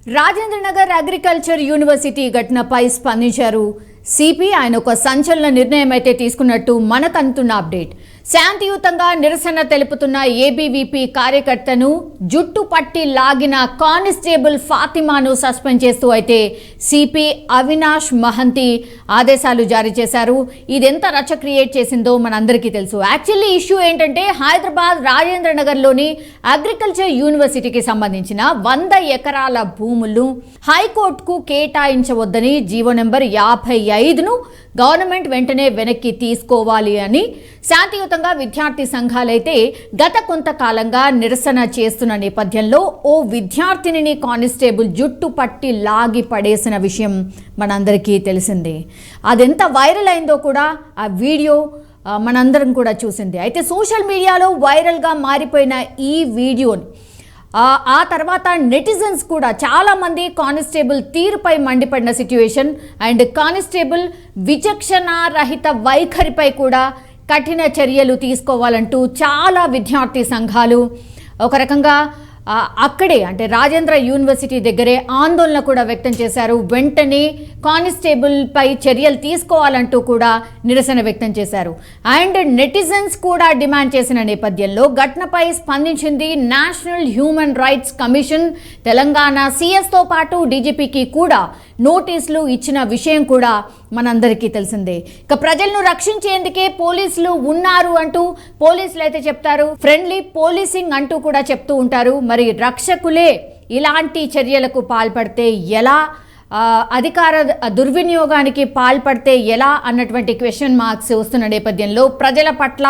Rajendranagar agriculture university ఘటనపై స్పందించారు CP. ఆయన ఒక సంచలన నిర్ణయం అయితే తీసుకున్నట్టు మనకంటున్న అప్డేట్. శాంతియుతంగా నిరసన తెలుపుతున్న ఏబీవీపీ కార్యకర్తను జుట్టు పట్టి లాగిన కానిస్టేబుల్ ఫాతిమాను సస్పెండ్ చేస్తూ అయితే సిపి అవినాష్ మహంతి ఆదేశాలు జారీ చేశారు. ఇదెంత రచ్చ క్రియేట్ చేసిందో మనందరికీ తెలుసు. యాక్చువల్లీ ఇష్యూ ఏంటంటే హైదరాబాద్ రాజేంద్రనగర్లోని అగ్రికల్చర్ యూనివర్సిటీకి సంబంధించిన 100 ఎకరాల భూములు హైకోర్టుకు కేటాయించవద్దని జీవో నెంబర్ 55ను గవర్నమెంట్ వెంటనే వెనక్కి తీసుకోవాలి అని శాంతియుతంగా విద్యార్థి సంఘాలైతే గత కొంతకాలంగా నిరసన చేస్తున్న నేపథ్యంలో ఓ విద్యార్థినిని కానిస్టేబుల్ జుట్టు పట్టి లాగి పడేసిన విషయం మనందరికీ తెలిసిందే. అదెంత వైరల్ అయిందో కూడా ఆ వీడియో మనందరం కూడా చూసింది. అయితే సోషల్ మీడియాలో వైరల్గా మారిపోయిన ఈ వీడియోని ఆ తర్వాత నెటిజన్స్ కూడా చాలామంది కానిస్టేబుల్ తీరుపై మండిపడిన సిట్యుయేషన్ అండ్ కానిస్టేబుల్ విచక్షణారహిత వైఖరిపై కూడా కఠిన చర్యలు తీసుకోవాలంటూ చాలా విద్యార్థి సంఘాలు ఒక రకంగా అక్కడే అంటే రాజేంద్ర యూనివర్సిటీ దగ్గరే ఆందోళన కూడా వ్యక్తం చేశారు. వెంటనే కానిస్టేబుల్ పై చర్యలు తీసుకోవాలంటూ కూడా నిరసన వ్యక్తం చేశారు. అండ్ నెటిజన్స్ కూడా డిమాండ్ చేసిన నేపథ్యంలో ఘటనపై స్పందించింది National Human Rights Commission. Telangana సిఎస్తో పాటు డీజీపీకి కూడా నోటీసులు ఇచ్చిన విషయం కూడా మనందరికీ తెలిసిందే. ఇక ప్రజలను రక్షించేందుకే పోలీసులు ఉన్నారు అంటూ పోలీసులు అయితే చెప్తారు. ఫ్రెండ్లీ పోలీసింగ్ అంటూ కూడా చెప్తూ ఉంటారు. మరి రక్షకులే ఇలాంటి చర్యలకు పాల్పడితే ఎలా, అధికార దుర్వినియోగానికి పాల్పడితే ఎలా అన్నటువంటి క్వశ్చన్ మార్క్స్ వస్తున్న నేపథ్యంలో ప్రజల పట్ల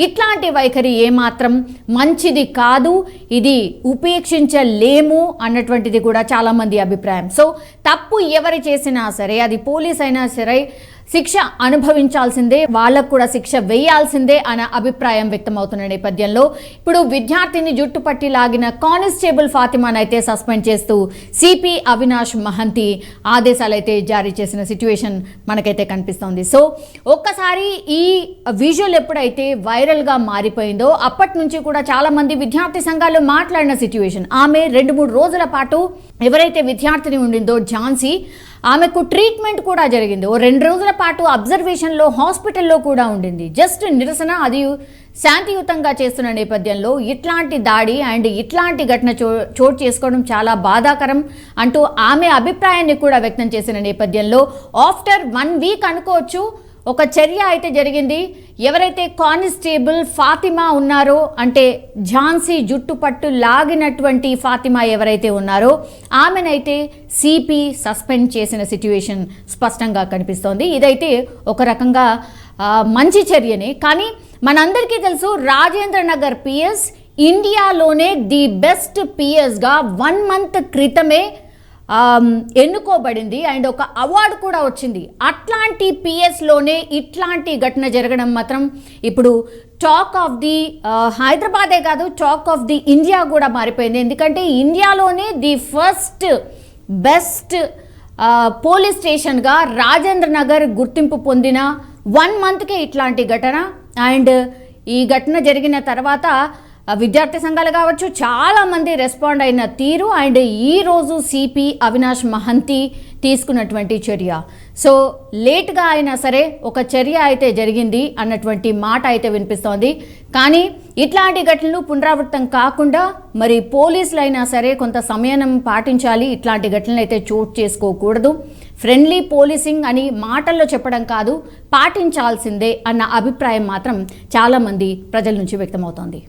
ఇట్లాంటి వైఖరి ఏమాత్రం మంచిది కాదు, ఇది ఉపేక్షించలేము అన్నటువంటిది కూడా చాలామంది అభిప్రాయం. సో తప్పు ఎవరు చేసినా సరే, అది పోలీస్ అయినా సరే శిక్ష అనుభవించాల్సిందే, వాళ్ళకు కూడా శిక్ష వేయాల్సిందే అనే అభిప్రాయం వ్యక్తమవుతున్న నేపథ్యంలో ఇప్పుడు విద్యార్థిని జుట్టు పట్టి లాగిన కానిస్టేబుల్ ఫాతిమాను అయితే సస్పెండ్ చేస్తూ సిపి అవినాష్ మహంతి ఆదేశాలు అయితే జారీ చేసిన సిట్యుయేషన్ మనకైతే కనిపిస్తోంది. సో ఒక్కసారి ఈ విజువల్ ఎప్పుడైతే వైరల్గా మారిపోయిందో అప్పటి నుంచి కూడా చాలామంది విద్యార్థి సంఘాలు మాట్లాడిన సిట్యుయేషన్. ఆమె 2-3 రోజుల పాటు ఎవరైతే విద్యార్థిని ఉండిందో ఝాన్సీ, ఆమెకు ట్రీట్మెంట్ కూడా జరిగింది. ఓ 2 రోజుల పాటు అబ్జర్వేషన్లో హాస్పిటల్లో కూడా ఉండింది. జస్ట్ నిరసన అది శాంతియుతంగా చేస్తున్న నేపథ్యంలో ఇట్లాంటి దాడి అండ్ ఇట్లాంటి ఘటన చోటు చేసుకోవడం చాలా బాధాకరం అంటూ ఆమె అభిప్రాయాన్ని కూడా వ్యక్తం చేసిన నేపథ్యంలో ఆఫ్టర్ 1 వీక్ అనుకోవచ్చు ఒక చర్య అయితే జరిగింది. ఎవరైతే కానిస్టేబుల్ ఫాతిమా ఉన్నారో, అంటే ఝాన్సీ జుట్టు పట్టు లాగినటువంటి ఫాతిమా ఎవరైతే ఉన్నారో ఆమెనైతే సిపి సస్పెండ్ చేసిన సిట్యుయేషన్ స్పష్టంగా కనిపిస్తోంది. ఇదైతే ఒక రకంగా మంచి చర్యనే. కానీ మనందరికీ తెలుసు రాజేంద్రనగర్ పిఎస్ ఇండియాలోనే ది బెస్ట్ పిఎస్గా 1 మంత్ క్రితమే ఎన్నుకోబడింది అండ్ ఒక అవార్డు కూడా వచ్చింది. అట్లాంటి పిఎస్లోనే ఇట్లాంటి ఘటన జరగడం మాత్రం ఇప్పుడు టాక్ ఆఫ్ ది హైదరాబాదే కాదు, టాక్ ఆఫ్ ది ఇండియా కూడా మారిపోయింది. ఎందుకంటే ఇండియాలోనే ది ఫస్ట్ బెస్ట్ పోలీస్ స్టేషన్గా రాజేంద్రనగర్ గుర్తింపు పొందిన 1 మంత్కే ఇట్లాంటి ఘటన. అండ్ ఈ ఘటన జరిగిన తర్వాత విద్యార్థి సంఘాలు కావచ్చు చాలామంది రెస్పాండ్ అయిన తీరు అండ్ ఈరోజు సిపి అవినాష్ మహంతి తీసుకున్నటువంటి చర్య. సో లేట్గా అయినా సరే ఒక చర్య అయితే జరిగింది అన్నటువంటి మాట అయితే వినిపిస్తోంది. కానీ ఇట్లాంటి ఘటనలు పునరావృతం కాకుండా మరి పోలీసులు అయినా సరే కొంత సమయం పాటించాలి. ఇట్లాంటి ఘటనలు అయితే చోటు చేసుకోకూడదు. ఫ్రెండ్లీ పోలీసింగ్ అని మాటల్లో చెప్పడం కాదు, పాటించాల్సిందే అన్న అభిప్రాయం మాత్రం చాలామంది ప్రజల నుంచి వ్యక్తమవుతోంది.